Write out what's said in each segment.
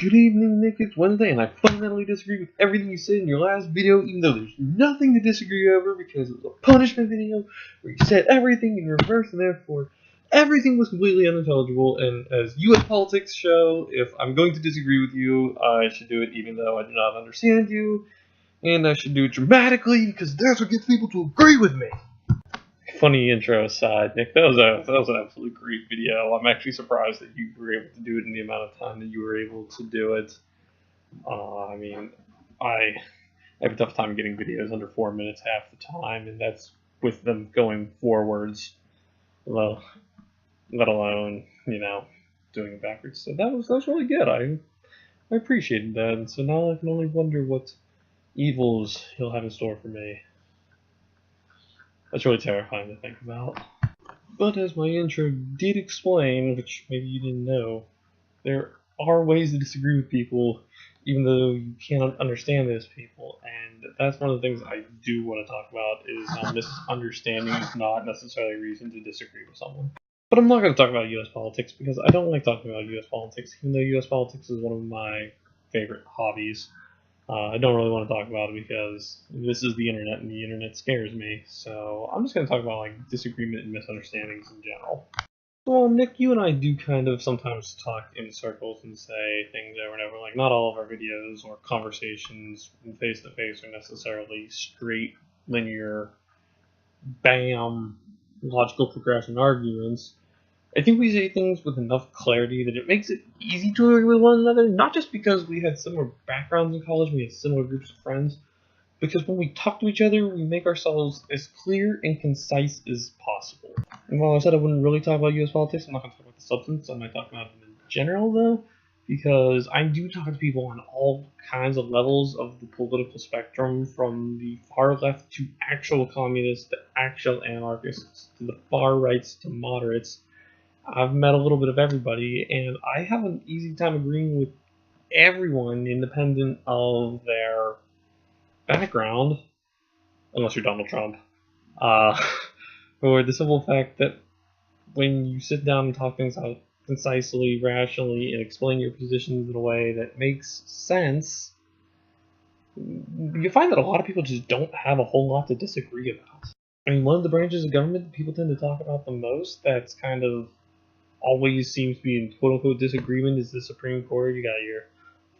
Good evening, Nick. It's Wednesday, and I fundamentally disagree with everything you said in your last video, even though there's nothing to disagree over because it was a punishment video where you said everything in reverse, and therefore everything was completely unintelligible. And as U.S. politics show, if I'm going to disagree with you, I should do it even though I do not understand you, and I should do it dramatically because that's what gets people to agree with me. Funny intro aside, Nick, that was an absolutely great video. I'm actually surprised that you were able to do it in the amount of time that you were able to do it. I mean, I have a tough time getting videos under 4 minutes half the time, and that's with them going forwards, well, let alone, doing it backwards. So that was really good. I appreciated that, and so now I can only wonder what evils he'll have in store for me. That's really terrifying to think about. But as my intro did explain, which maybe you didn't know, there are ways to disagree with people even though you can't understand those people, and that's one of the things I do want to talk about, is how misunderstanding is not necessarily a reason to disagree with someone. But I'm not going to talk about U.S. politics because I don't like talking about U.S. politics, even though U.S. politics is one of my favorite hobbies. I don't really want to talk about it because this is the internet, and the internet scares me. So I'm just going to talk about disagreement and misunderstandings in general. Well, Nick, you and I do kind of sometimes talk in circles and say things over and over. Like, not all of our videos or conversations face to face are necessarily straight, linear, bam, logical progression arguments. I think we say things with enough clarity that it makes it easy to agree with one another, not just because we had similar backgrounds in college, we had similar groups of friends, because when we talk to each other, we make ourselves as clear and concise as possible. And while I said I wouldn't really talk about U.S. politics, I'm not going to talk about the substance, I might talk about them in general, though, because I do talk to people on all kinds of levels of the political spectrum, from the far left to actual communists to actual anarchists, to the far rights to moderates. I've met a little bit of everybody, and I have an easy time agreeing with everyone independent of their background, unless you're Donald Trump, for the simple fact that when you sit down and talk things out concisely, rationally, and explain your positions in a way that makes sense, you find that a lot of people just don't have a whole lot to disagree about. I mean, one of the branches of government that people tend to talk about the most that's kind of always seems to be in quote-unquote disagreement is the Supreme Court. You got your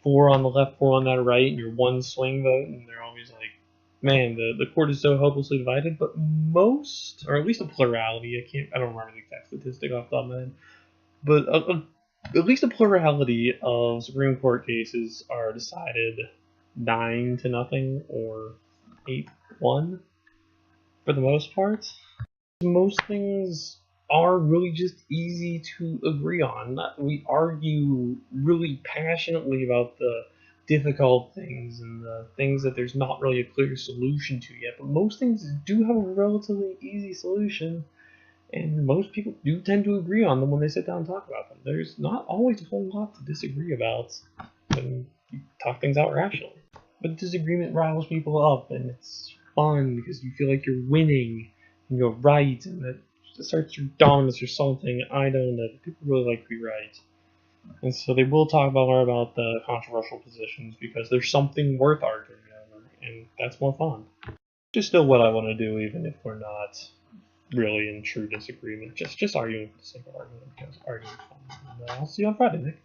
4 on the left, 4 on that right, and your 1 swing vote, and they're always like, man, the court is so hopelessly divided. But most, or at least a plurality, I don't remember the exact statistic off the top of my head, but at least a plurality of Supreme Court cases are decided 9-0 or 8-1 for the most part. Most things are really just easy to agree on. We argue really passionately about the difficult things and the things that there's not really a clear solution to yet, but most things do have a relatively easy solution, and most people do tend to agree on them when they sit down and talk about them. There's not always a whole lot to disagree about when you talk things out rationally. But disagreement riles people up, and it's fun because you feel like you're winning and you're right, and that asserts your dominance or something. I don't know. People really like to be right. And so they will talk more about the controversial positions because there's something worth arguing over, and that's more fun. Just still what I want to do, even if we're not really in true disagreement. Just arguing for the sake of argument, because arguing is fun. And I'll see you on Friday, Nick.